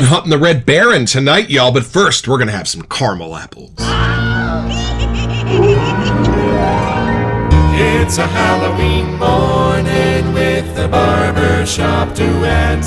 hunting the Red Baron tonight, y'all, but first, we're gonna have some caramel apples. It's a Halloween morning with the Barbershop Duet.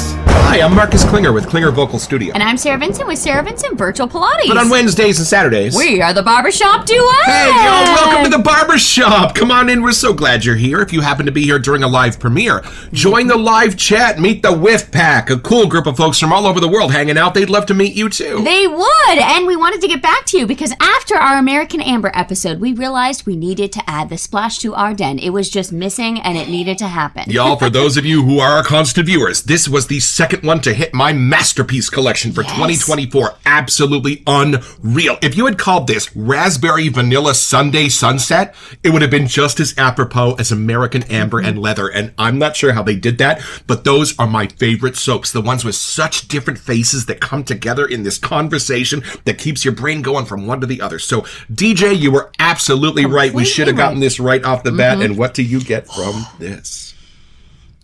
Hi, I'm Marcus Klinger with Klinger Vocal Studio. And I'm Sarah Vincent with Sarah Vincent Virtual Pilates. But on Wednesdays and Saturdays, we are the Barbershop Duet. Hey, y'all, welcome to the Barbershop. Come on in, we're so glad you're here. If you happen to be here during a live premiere, join the live chat, meet the Whiff Pack, a cool group of folks from all over the world hanging out. They'd love to meet you too. They would, and we wanted to get back to you because after our American Amber episode, we realized we needed to add the splash to our den. It was just missing and it needed to happen. Y'all, for those of you who are our constant viewers, this was the second one to hit my masterpiece collection for 2024. Absolutely unreal. If you had called this Raspberry Vanilla Sunday Sunset, it would have been just as apropos as American Amber and Leather. And I'm not sure how they did that, but those are my favorite soaps. The ones with such different faces that come together in this conversation that keeps your brain going from one to the other. So, DJ, you were absolutely right. We should have gotten this right off the bat. And what do you get from this?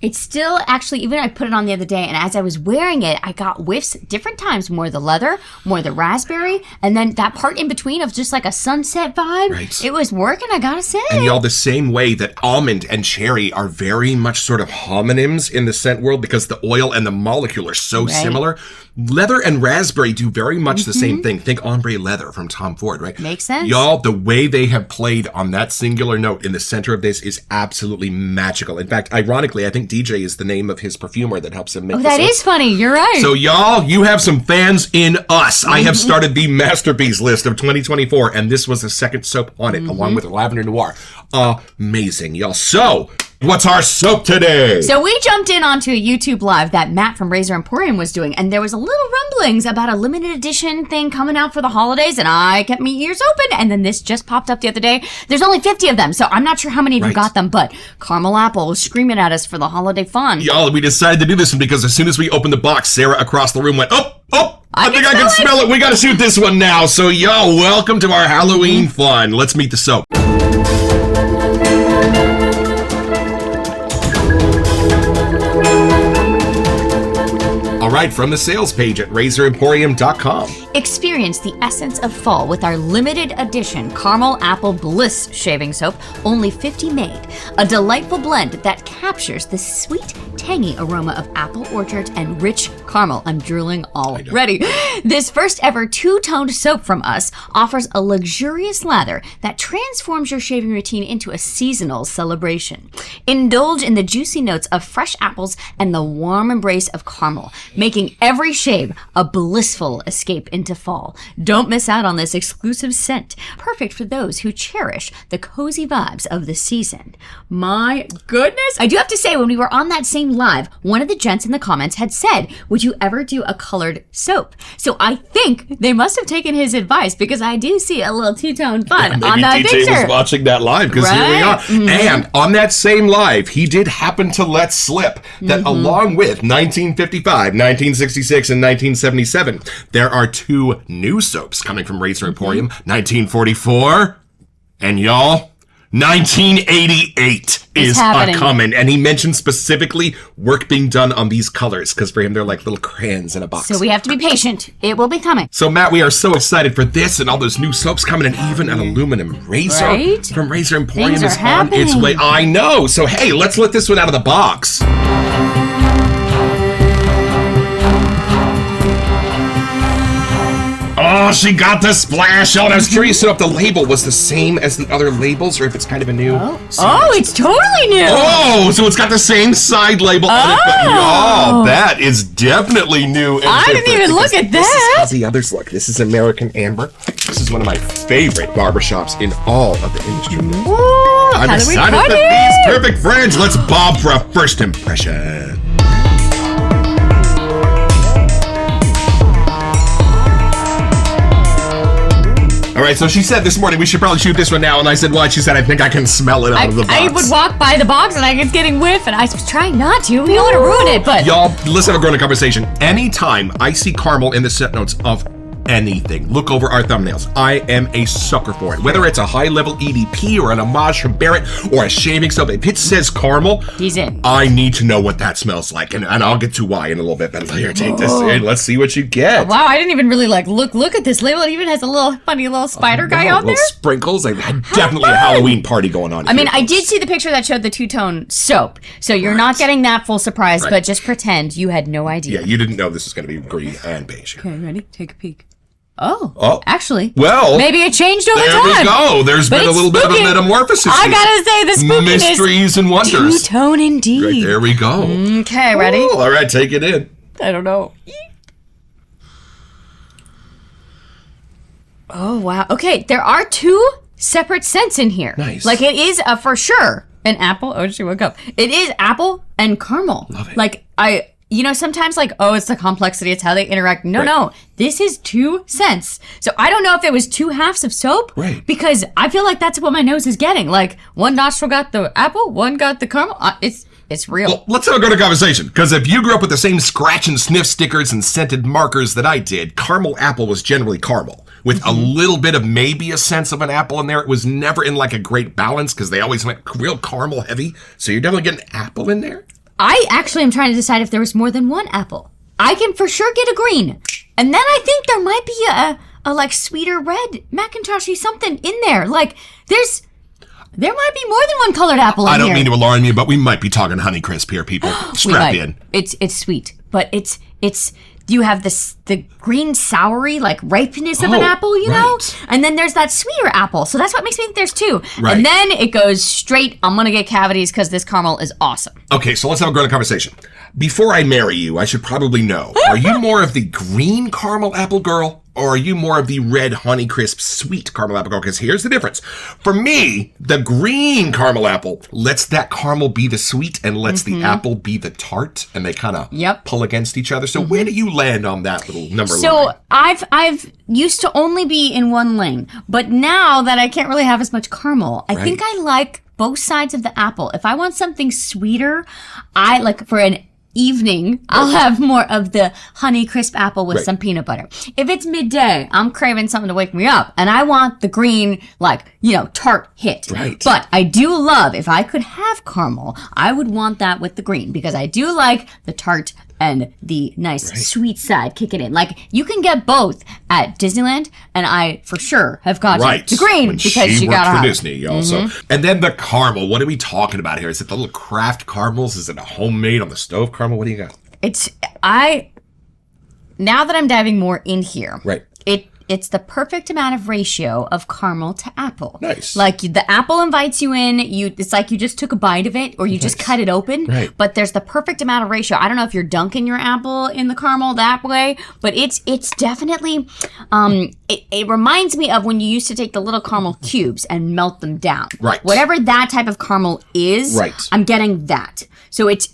It's still, actually, even I put it on the other day, and as I was wearing it, I got whiffs different times, more the leather, more the raspberry, and then that part in between of just like a sunset vibe. Right. It was working, I gotta say. And y'all, the same way that almond and cherry are very much sort of homonyms in the scent world because the oil and the molecule are so similar. Leather and raspberry do very much the same thing. Think ombre leather from Tom Ford, right? Makes sense. Y'all, the way they have played on that singular note in the center of this is absolutely magical. In fact, ironically, I think DJ is the name of his perfumer that helps him make this. That is funny. You're right. So y'all, you have some fans in us. I have started the masterpiece list of 2024, and this was the second soap on it, along with Lavender Noir. Amazing, y'all. So, what's our soap today? So we jumped in onto a YouTube live that Matt from Razor Emporium was doing, and there was a little rumblings about a limited edition thing coming out for the holidays, and I kept my ears open, and then this just popped up the other day. There's only 50 of them, so I'm not sure how many of you got them, but Caramel Apple was screaming at us for the holiday fun. Y'all, we decided to do this one because as soon as we opened the box, Sarah across the room went, oh, I think I can smell it. We got to shoot this one now. So, y'all, welcome to our Halloween fun. Let's meet the soap. All right, from the sales page at razoremporium.com. Experience the essence of fall with our limited edition Caramel Apple Bliss shaving soap, only 50 made. A delightful blend that captures the sweet, tangy aroma of apple orchards and rich caramel. I'm drooling already. This first ever two-toned soap from us offers a luxurious lather that transforms your shaving routine into a seasonal celebration. Indulge in the juicy notes of fresh apples and the warm embrace of caramel, making every shave a blissful escape into fall. Don't miss out on this exclusive scent, perfect for those who cherish the cozy vibes of the season. My goodness. I do have to say, when we were on that same live, one of the gents in the comments had said, would you ever do a colored soap? So I think they must have taken his advice because I do see a little two-tone fun on that picture. Maybe DJ was watching that live because here we are. And on that same live, he did happen to let slip that along with 1955, 1966, and 1977, there are two new soaps coming from Razor Emporium, 1944, and y'all, 1988 is a-coming. And he mentioned specifically work being done on these colors, because for him, they're like little crayons in a box. So we have to be patient. It will be coming. So, Matt, we are so excited for this and all those new soaps coming, and even an aluminum razor from Razor Emporium is on its way. I know. So, hey, let's let this one out of the box. Oh, she got the splash on. I was curious to know if the label was the same as the other labels or if it's kind of a new. Oh, it's totally new. Oh, so it's got the same side label on it. But y'all, that is definitely new. And I didn't even look at this. This is how the others look. This is American Amber. This is one of my favorite barbershops in all of the industry. Ooh, I'm excited for these perfect friends. Let's bob for a first impression. All right, so she said this morning we should probably shoot this one now, and I said, what? She said, I think I can smell it out of the box. I would walk by the box and I was getting whiff, and I was trying not to. We don't want to ruin it, but... Y'all, listen to a growing conversation. Anytime I see caramel in the scent notes of anything. Look over our thumbnails. I am a sucker for it. Whether it's a high-level EDP or an homage from Barrett or a shaving soap, if it says caramel, he's in. I need to know what that smells like, and I'll get to why in a little bit. But here, take this in. Let's see what you get. Wow, I didn't even really look at this label. It even has a little funny little spider guy on there. Sprinkles. Like, definitely a Halloween party going on. I mean, I did see the picture that showed the two-tone soap, so you're not getting that full surprise, but just pretend you had no idea. Yeah, you didn't know this was going to be green and beige. Okay, ready? Take a peek. Oh, actually, well, maybe it changed over time. There we go. There's been a little bit of a metamorphosis. I gotta say, the spookiness. Mysteries and wonders. Two-tone indeed. Right, there we go. Okay, ready? Ooh, all right, take it in. I don't know. Oh, wow. Okay, there are two separate scents in here. Nice. Like, it is for sure an apple. Oh, she woke up. It is apple and caramel. Love it. Like, sometimes like, oh, it's the complexity. It's how they interact. No. This is 2 scents. So I don't know if it was 2 halves of soap. Right. Because I feel like that's what my nose is getting. Like, one nostril got the apple, one got the caramel. It's real. Well, let's have a good conversation. Because if you grew up with the same scratch and sniff stickers and scented markers that I did, caramel apple was generally caramel. With a little bit of maybe a sense of an apple in there. It was never in like a great balance because they always went real caramel heavy. So you're definitely getting apple in there. I actually am trying to decide if there was more than one apple. I can for sure get a green. And then I think there might be a like sweeter red Macintoshy something in there. Like there might be more than one colored apple in here. I don't mean to alarm you, but we might be talking Honeycrisp here, people. Strap in. It's sweet, but it's you have the green soury like ripeness of an apple, you know? And then there's that sweeter apple. So that's what makes me think there's 2. Right. And then it goes straight, I'm going to get cavities because this caramel is awesome. Okay, so let's have a grown-up conversation. Before I marry you, I should probably know, are you more of the green caramel apple girl? Or are you more of the red Honeycrisp sweet caramel apple girl? Because here's the difference. For me, the green caramel apple lets that caramel be the sweet and lets the apple be the tart. And they kind of pull against each other. So where do you land on that little number line? So I've used to only be in one lane. But now that I can't really have as much caramel, I think I like both sides of the apple. If I want something sweeter, I like for an evening, I'll have more of the Honeycrisp apple with some peanut butter. If it's midday, I'm craving something to wake me up, and I want the green, like, tart hit. Right. But I do love, if I could have caramel, I would want that with the green, because I do like the tart and the nice sweet side kicking in. Like, you can get both at Disneyland, and I for sure have got the green when because she you worked got for Disney also. And then the caramel. What are we talking about here? Is it the little craft caramels? Is it a homemade on the stove caramel? What do you got? Now that I'm diving more in here, it's the perfect amount of ratio of caramel to apple. Nice. Like the apple invites you in, it's like you just took a bite of it or you just cut it open. Right. But there's the perfect amount of ratio. I don't know if you're dunking your apple in the caramel that way, but it's definitely it reminds me of when you used to take the little caramel cubes and melt them down. Right. Whatever that type of caramel is, I'm getting that. So it's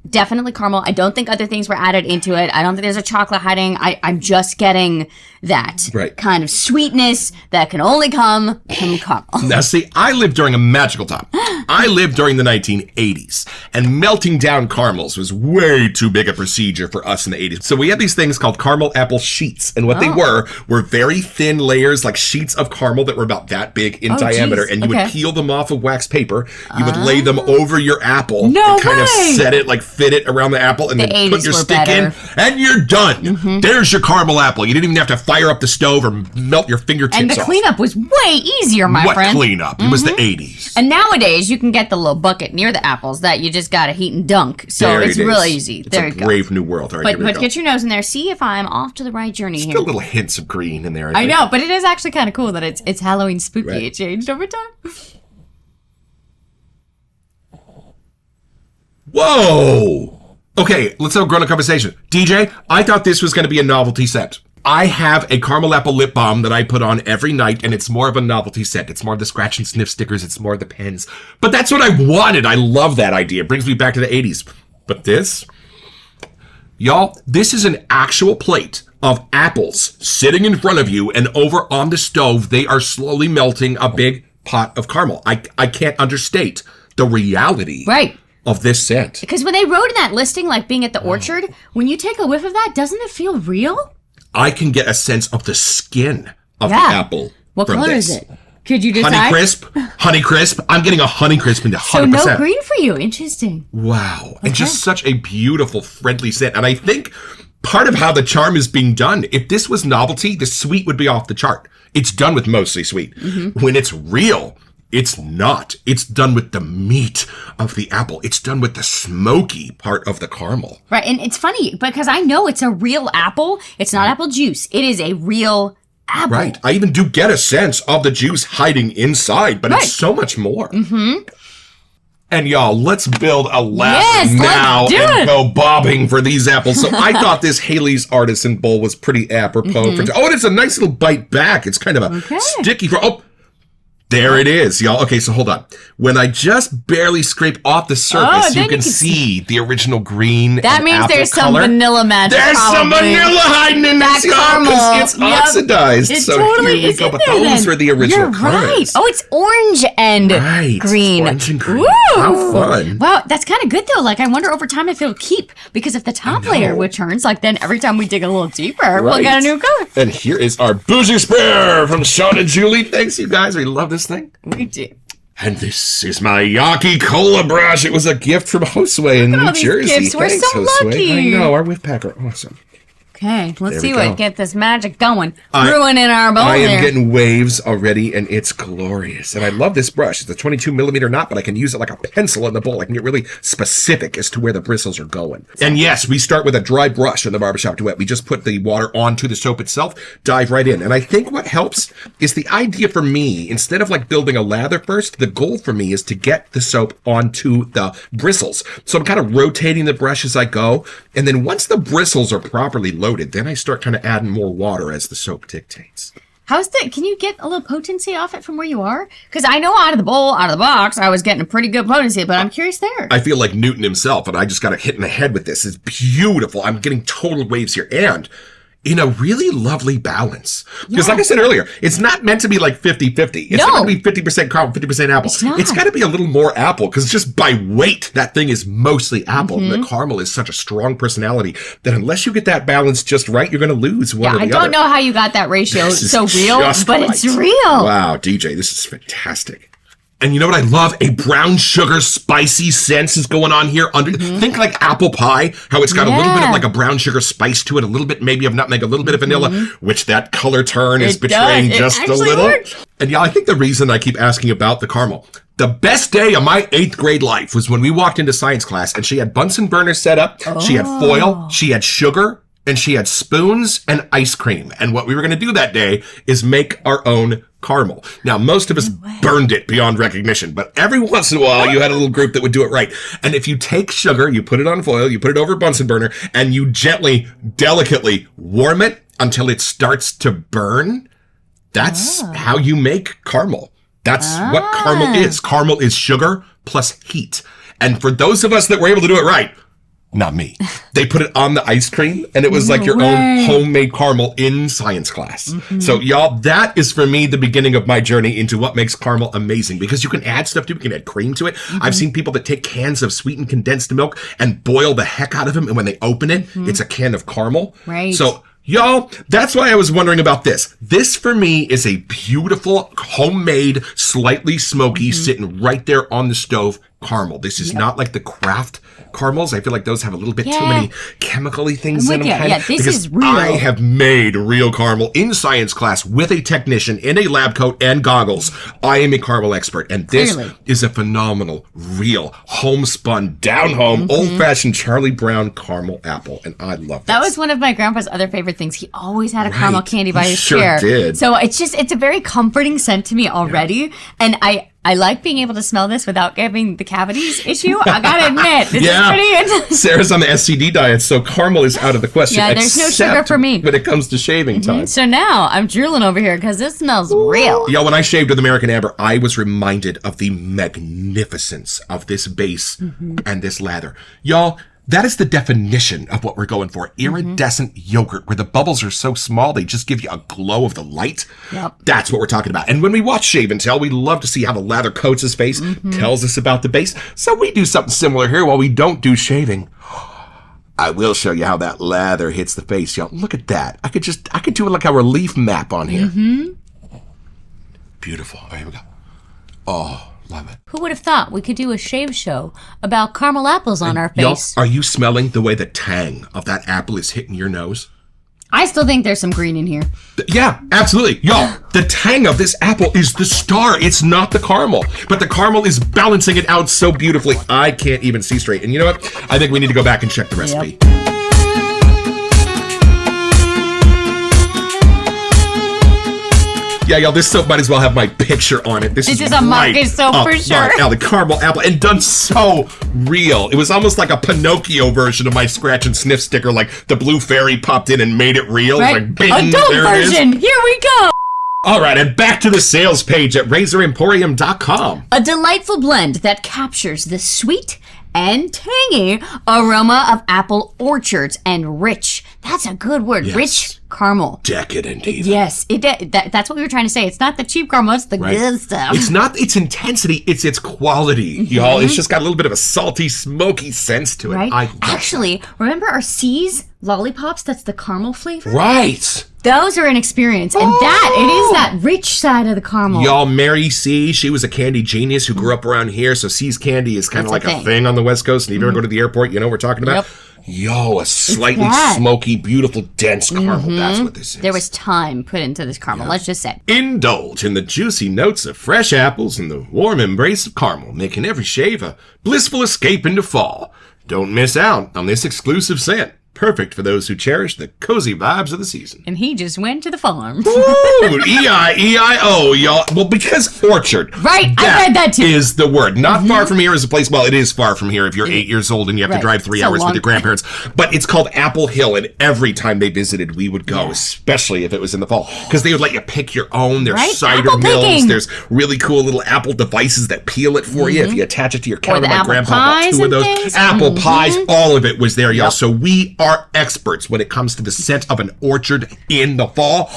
definitely caramel. I don't think other things were added into it. I don't think there's a chocolate hiding. I'm just getting that kind of sweetness that can only come from caramel. Now, see, I lived during a magical time. I lived during the 1980s, and melting down caramels was way too big a procedure for us in the 80s. So we had these things called caramel apple sheets, and what they were very thin layers, like sheets of caramel that were about that big in diameter, and you would peel them off of wax paper. You would lay them over your apple and kind of set it, like fit it around the apple, and then put your stick in, and you're done. There's your caramel apple. You didn't even have to fire up the stove or melt your fingertips off. And the cleanup was way easier, my friend. What cleanup? It was the 80s. And nowadays, you can get the little bucket near the apples that you just gotta heat and dunk. So it's really easy. It's a brave new world. All right, but get your nose in there. See if I'm off to the right journey here. Still little hints of green in there. I know, but it is actually kind of cool that it's Halloween spooky. It changed over time. Whoa! Okay, let's have a grown-up conversation. DJ, I thought this was going to be a novelty scent. I have a caramel apple lip balm that I put on every night, and it's more of a novelty scent. It's more of the scratch and sniff stickers. It's more of the pens. But that's what I wanted. I love that idea. It brings me back to the 80s. But this? Y'all, this is an actual plate of apples sitting in front of you, and over on the stove, they are slowly melting a big pot of caramel. I can't understate the reality of this scent. Because when they wrote in that listing, like being at the orchard, when you take a whiff of that, doesn't it feel real? I can get a sense of the skin of the apple. What from color this. is it? Could you decide? Honey crisp. I'm getting a honey crisp into 100%. So no green for you. Interesting. Wow. Okay. And just such a beautiful, friendly scent. And I think part of how the charm is being done, if this was novelty, the sweet would be off the chart. It's done with mostly sweet. When it's real, it's not. It's done with the meat of the apple. It's done with the smoky part of the caramel. Right. And it's funny because I know it's a real apple. It's not apple juice. It is a real apple. Right. I even do get a sense of the juice hiding inside, but it's so much more. And y'all, let's build a ladder now and go bobbing for these apples. So I thought this Haley's Artisan Bowl was pretty apropos. And it's a nice little bite back. It's kind of a sticky. There it is, y'all. Okay, so hold on. When I just barely scrape off the surface, you can see the original green. That means apple there's color. some vanilla magic. There's some vanilla hiding in that this, caramel. Because it's oxidized. It so totally here we is go. in But there, those were the original You're colors. right. Oh, it's orange and green. Orange and green. Ooh. How fun. Wow, that's kind of good though. Like I wonder over time if it'll keep, because if the top layer returns, like then every time we dig a little deeper, we'll get a new color. And here is our bougie spare from Sean and Julie. Thanks, you guys. We love this thing. We do. And this is my Yaki Cola brush. It was a gift from Josue in New Jersey. Gifts. We're Thanks, so Josue. lucky. I know, our whip packer. Awesome. Okay, let's There see we go. what get this magic going. Brewing in our bowl I am there. getting waves already, and it's glorious. And I love this brush. It's a 22 millimeter knot, but I can use it like a pencil in the bowl. I can get really specific as to where the bristles are going. And yes, we start with a dry brush in the Barbershop Duet. We just put the water onto the soap itself, dive right in. And I think what helps is the idea for me, instead of like building a lather first, the goal for me is to get the soap onto the bristles. So I'm kind of rotating the brush as I go. And then once the bristles are properly loaded, then I start kind of adding more water as the soap dictates. Can you get a little potency off it from where you are? Because I know out of the bowl, out of the box, I was getting a pretty good potency, but I'm curious there. I feel like Newton himself, and I just got a hit in the head with this. It's beautiful. I'm getting total waves here. And in a really lovely balance. Because like I said earlier, it's not meant to be like 50-50. It's not going to be 50% caramel, 50% apple. It's got to be a little more apple, because just by weight, that thing is mostly apple. And the caramel is such a strong personality that unless you get that balance just right, you're going to lose one or the other. I don't know how you got that ratio so real, but it's real. Wow, DJ, this is fantastic. And you know what I love? A brown sugar spicy sense is going on here. Think like apple pie, how it's got a little bit of like a brown sugar spice to it, a little bit maybe of nutmeg, a little bit of vanilla, which that color turn is betraying just a little. And yeah, I think the reason I keep asking about the caramel, the best day of my 8th grade life was when we walked into science class and she had Bunsen burners set up, she had foil, she had sugar, and she had spoons and ice cream. And what we were going to do that day is make our own caramel. Now, most of us burned it beyond recognition, but every once in a while, you had a little group that would do it right. And if you take sugar, you put it on foil, you put it over a Bunsen burner, and you gently, delicately warm it until it starts to burn, that's how you make caramel. That's what caramel is. Caramel is sugar plus heat. And for those of us that were able to do it right, not me. They put it on the ice cream, and it was like your own homemade caramel in science class. So, y'all, that is for me the beginning of my journey into what makes caramel amazing, because you can add stuff to it. You can add cream to it. I've seen people that take cans of sweetened condensed milk and boil the heck out of them, and when they open it, it's a can of caramel. So, y'all, that's why I was wondering about this. This, for me, is a beautiful, homemade, slightly smoky, sitting right there on the stove caramel. This is not like the craft caramels. I feel like those have a little bit too many chemical-y things in them. This is real. I have made real caramel in science class with a technician in a lab coat and goggles. I am a caramel expert, and this is a phenomenal, real, homespun, down-home, old-fashioned Charlie Brown caramel apple, and I love this. That was one of my grandpa's other favorite things. He always had a caramel candy by his chair. Did. So it's a very comforting scent to me already, and I like being able to smell this without having the cavities issue. I gotta admit, this is pretty interesting. Sarah's on the SCD diet, so caramel is out of the question. Yeah, there's no sugar for me when it comes to shaving time. So now I'm drooling over here because this smells real. Yeah, when I shaved with American Amber, I was reminded of the magnificence of this base and this lather. Y'all, that is the definition of what we're going for. Iridescent yogurt, where the bubbles are so small, they just give you a glow of the light. That's what we're talking about. And when we watch Shave and Tell, we love to see how the lather coats his face, tells us about the base. So we do something similar here while we don't do shaving. I will show you how that lather hits the face, y'all. Look at that. I could do it like a relief map on here. Beautiful. All right, here we go. Oh, love it. Who would have thought we could do a shave show about caramel apples on our Y'all, face? are you smelling the way the tang of that apple is hitting your nose? I still think there's some green in here. Yeah, absolutely. Y'all, the tang of this apple is the star. It's not the caramel. But the caramel is balancing it out so beautifully. I can't even see straight. And you know what? I think we need to go back and check the recipe. Yeah, y'all, this soap might as well have my picture on it. This is a market soap for sure. Now, the caramel apple, and done so real. It was almost like a Pinocchio version of my scratch and sniff sticker, like the blue fairy popped in and made it real. Right? Like, bing, Adult there version. it is. Here we go. All right, and back to the sales page at razoremporium.com. A delightful blend that captures the sweet and tangy aroma of apple orchards and rich, that's a good word, Yes. rich caramel. Decadent, even. Yes, that's what we were trying to say. It's not the cheap caramel, it's the good stuff. It's not its intensity, it's its quality, y'all. It's just got a little bit of a salty, smoky sense to it. Right? I love Actually, remember our C's lollipops? That's the caramel flavor? that. Right. Those are an experience, and it is that rich side of the caramel. Y'all, Mary C., she was a candy genius who grew up around here, so C's candy is kind of That's like a a thing. thing on the West Coast, and if you ever go to the airport, you know what we're talking about? Yo, a slightly that. smoky, beautiful, dense caramel. That's what this is. There was time put into this caramel, let's just say. Indulge in the juicy notes of fresh apples and the warm embrace of caramel, making every shave a blissful escape into fall. Don't miss out on this exclusive scent. Perfect for those who cherish the cozy vibes of the season. And he just went to the farm. Ooh, E-I-E-I-O, y'all. Well, because orchard. Right, I read that too. Is the word. Not far from here is a place, well, it is far from here if you're 8 years old and you have to Right. drive 3 It's a hours with long- your grandparents. But it's called Apple Hill, and every time they visited, we would go, especially if it was in the fall. Because they would let you pick your own. There's Right? cider Apple mills. picking. There's really cool little apple devices that peel it for you if you attach it to your counter. the My apple grandpa bought pies 2 of and those. things. Apple pies, all of it was there, y'all. So we are experts when it comes to the scent of an orchard in the fall.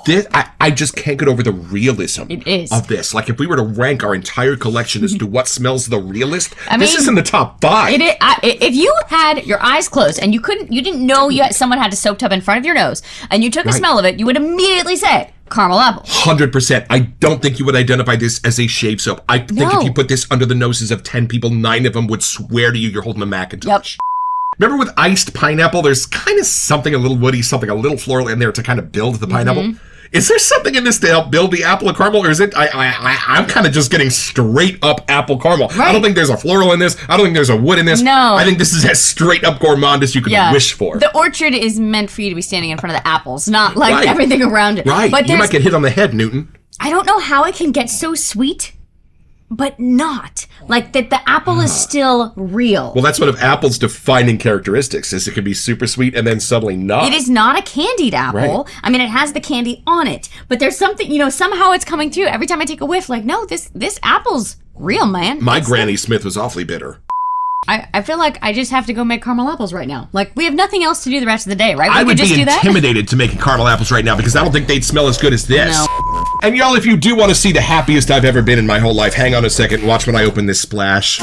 This, I just can't get over the realism It is. of this. Like, if we were to rank our entire collection as to what smells the realest, I this mean, is in the top 5. If you had your eyes closed and you didn't know someone had a soap tub in front of your nose, and you took a Right. smell of it, you would immediately say caramel apple. 100%. I don't think you would identify this as a shave soap. I think No. if you put this under the noses of 10 people, 9 of them would swear to you you're holding a Macintosh. Remember with iced pineapple, there's kind of something a little woody, something a little floral in there to kind of build the pineapple. Is there something in this to help build the apple of caramel, or is it? I'm kind of just getting straight up apple caramel. I don't think there's a floral in this. I don't think there's a wood in this. No. I think this is as straight up gourmand as you could wish for. The orchard is meant for you to be standing in front of the apples, not like Right. everything around it. Right. But You might get hit on the head, Newton. I don't know how it can get so sweet, but not. Like that the apple is still real. Well, that's one of apple's defining characteristics, is it can be super sweet and then suddenly not. It is not a candied apple. Right. I mean, it has the candy on it, but there's something, somehow it's coming through. Every time I take a whiff, like, no, this apple's real, man. My Granny Smith was awfully bitter. I feel like I just have to go make caramel apples right now. Like, we have nothing else to do the rest of the day, right? I We would could just be do that. intimidated to making caramel apples right now because I don't think they'd smell as good as this. No. And y'all, if you do want to see the happiest I've ever been in my whole life, hang on a second and watch when I open this splash.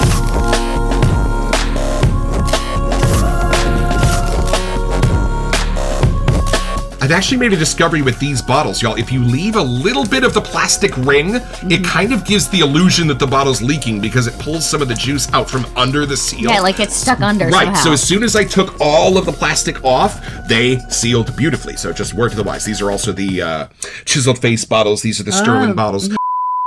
I've actually made a discovery with these bottles, y'all. If you leave a little bit of the plastic ring, it kind of gives the illusion that the bottle's leaking because it pulls some of the juice out from under the seal. Yeah, like it's stuck under Right, somehow. so as soon as I took all of the plastic off, they sealed beautifully. So it just worked otherwise. These are also the chiseled face bottles. These are the Sterling bottles.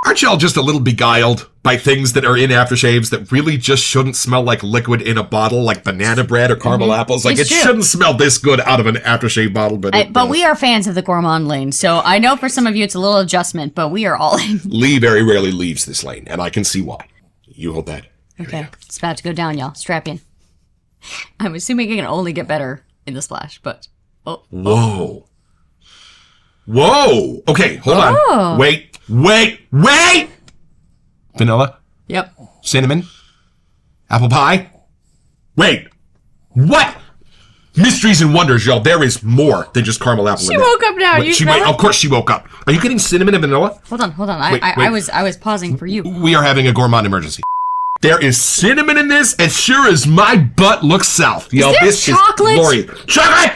Aren't y'all just a little beguiled by things that are in aftershaves that really just shouldn't smell like liquid in a bottle, like banana bread or caramel apples? Like, It's it true. shouldn't smell this good out of an aftershave bottle, but it But does. we are fans of the gourmand lane, so I know for some of you it's a little adjustment, but we are all in. Lee very rarely leaves this lane, and I can see why. You hold that. Okay, it's about to go down, y'all. Strap in. I'm assuming it can only get better in the splash, but Whoa. Whoa. Okay, hold Oh. on. Wait. Vanilla? yep. Cinnamon? Apple pie? Wait. What? Mysteries and wonders, y'all. There is more than just caramel apple in She there. woke up now. Wait, You smell it? Of course she woke up. Are you getting cinnamon and vanilla? Hold on. Wait, I wait. was pausing for you. We are having a gourmand emergency. There is cinnamon in this as sure as my butt looks south. Is there chocolate? Chocolate!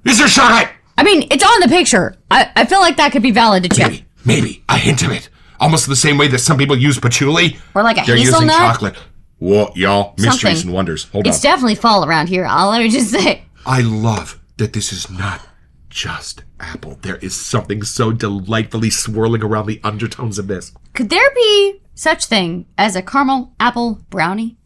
Is there chocolate? I mean, it's on the picture. I feel like that could be valid to check. Maybe. A hint of it. Almost the same way that some people use patchouli. Or like a They're hazelnut. using chocolate. Whoa, y'all. Mysteries Something. and wonders. Hold on. It's definitely fall around here. Let me just say. I love that this is not just apple. There is something so delightfully swirling around the undertones of this. Could there be such thing as a caramel apple brownie?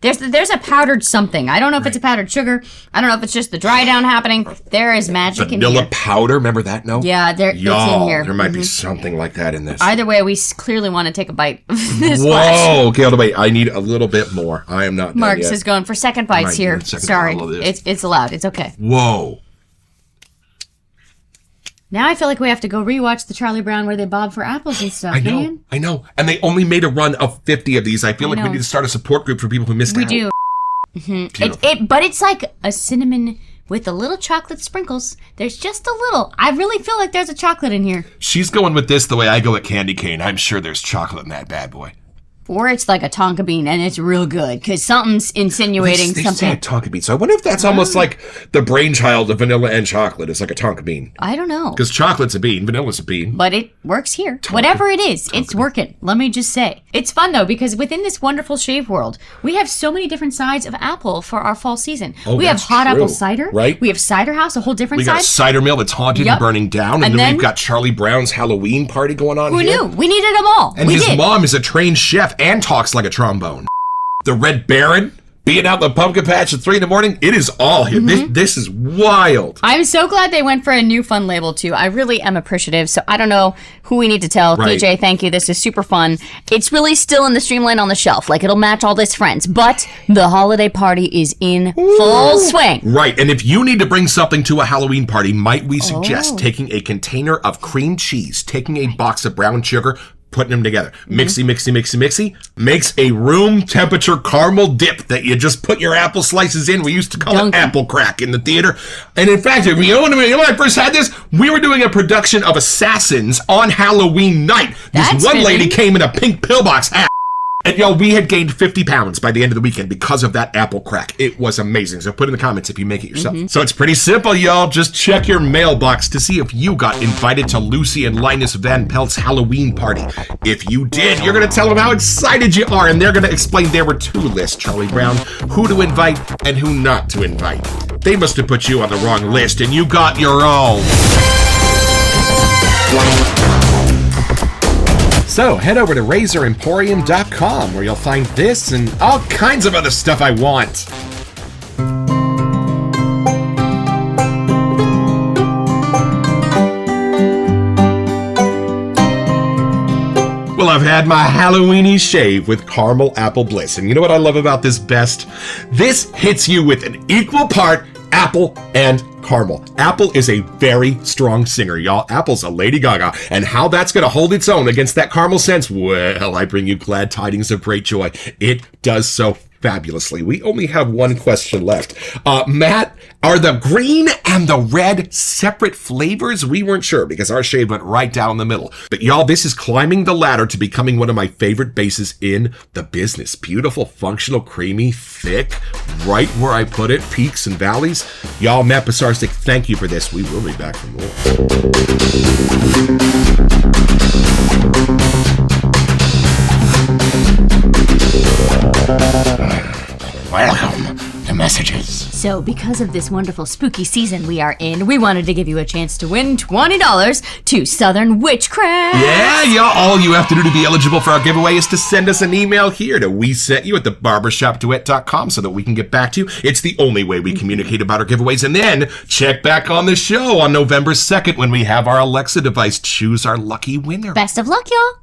There's a powdered something. I don't know if it's a powdered sugar. I don't know if it's just the dry down happening. There is magic in Vanilla here. powder, remember that note? Yeah, it's in here. There might be something like that in this. Either way, we clearly want to take a bite of this Whoa, flesh. okay, hold on, wait. I need a little bit more. I am not done Marcus yet. is going for second bites might here. need a second Sorry, bottle of this. it's allowed. It's okay. Whoa. Now I feel like we have to go rewatch the Charlie Brown where they bob for apples and stuff. I know. And they only made a run of 50 of these. I feel like we need to start a support group for people who missed out. We do. But it's like a cinnamon with a little chocolate sprinkles. There's just a little. I really feel like there's a chocolate in here. She's going with this the way I go at candy cane. I'm sure there's chocolate in that bad boy. Or it's like a Tonka bean and it's real good because something's insinuating They something. said Tonka bean. So I wonder if that's almost like the brainchild of vanilla and chocolate. It's like a Tonka bean. I don't know. Because chocolate's a bean, vanilla's a bean. But it works here. Whatever it is, it's working. Let me just say. It's fun, though, because within this wonderful shave world, we have so many different sides of apple for our fall season. We have that's hot true, apple cider. right? We have cider house, a whole different We got a side. cider mill that's haunted and burning down. And then we've got Charlie Brown's Halloween party going on Who here. knew? We needed them all. And we his did. mom is a trained chef and talks like a trombone. The Red Baron being out in the pumpkin patch at 3 a.m. It is all here. This is wild. I'm so glad they went for a new fun label, too. I really am appreciative. So I don't know who we need to tell. Right. PJ, thank you. This is super fun. It's really still in the streamline on the shelf. Like, it'll match all this friends. But the holiday party is in full swing. Right, and if you need to bring something to a Halloween party, might we suggest taking a container of cream cheese, taking a box of brown sugar, putting them together. Mixy. Makes a room temperature caramel dip that you just put your apple slices in. We used to call it apple crack in the theater. And in fact, if you know when I first had this, we were doing a production of Assassins on Halloween night. This one lady came in a pink pillbox. And y'all, we had gained 50 pounds by the end of the weekend because of that apple crack. It was amazing. So put in the comments if you make it yourself. So it's pretty simple, y'all. Just check your mailbox to see if you got invited to Lucy and Linus Van Pelt's Halloween party. If you did, you're going to tell them how excited you are, and they're going to explain there were 2 lists, Charlie Brown, who to invite and who not to invite. They must have put you on the wrong list, and you got your own. So head over to RazorEmporium.com where you'll find this and all kinds of other stuff I want. Well, I've had my Halloweeny shave with Caramel Apple Bliss. And you know what I love about this best? This hits you with an equal part apple and caramel. Apple is a very strong singer, y'all. Apple's a Lady Gaga. And how that's going to hold its own against that caramel sense, well, I bring you glad tidings of great joy. It does so fabulously. We only have one question left. Matt, are the green and the red separate flavors? We weren't sure because our shade went right down the middle. But y'all, this is climbing the ladder to becoming one of my favorite bases in the business. Beautiful, functional, creamy, thick, right where I put it, peaks and valleys. Y'all, Matt Basarsik, thank you for this. We will be back for more. Welcome to Messages. So, because of this wonderful spooky season we are in, we wanted to give you a chance to win $20 to Southern Witchcraft. Yeah, y'all. All you have to do to be eligible for our giveaway is to send us an email here to WeSentYou@theBarbershopDuet.com so that we can get back to you. It's the only way we communicate about our giveaways. And then check back on the show on November 2nd when we have our Alexa device choose our lucky winner. Best of luck, y'all.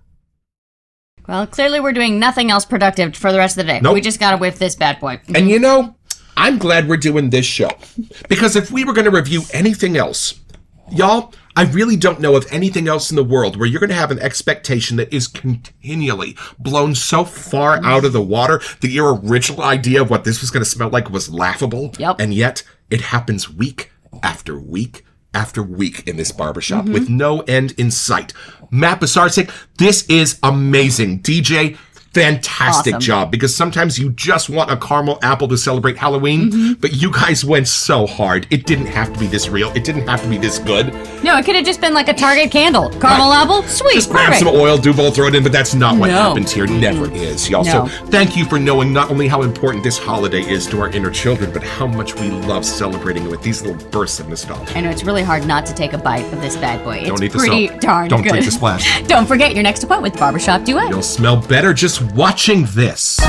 Well, clearly we're doing nothing else productive for the rest of the day. Nope. We just gotta whiff this bad boy. And you know, I'm glad we're doing this show. Because if we were going to review anything else, y'all, I really don't know of anything else in the world where you're going to have an expectation that is continually blown so far out of the water that your original idea of what this was going to smell like was laughable. Yep. And yet, it happens week after week after week in this barbershop with no end in sight. Matt Basarczyk, this is amazing. DJ, fantastic job, because sometimes you just want a caramel apple to celebrate Halloween, but you guys went so hard. It didn't have to be this real. It didn't have to be this good. No, it could have just been like a Target candle. Caramel apple, sweet, Just grab perfect. some oil, Duval, throw it in, but that's not what happens here. Never is, y'all. No. So thank you for knowing not only how important this holiday is to our inner children, but how much we love celebrating it with these little bursts of nostalgia. I know it's really hard not to take a bite of this bad boy. Don't eat It's the pretty soap. darn Don't good. drink the splash. Don't forget your next appointment with Barbershop Duet. You'll smell better just watching this.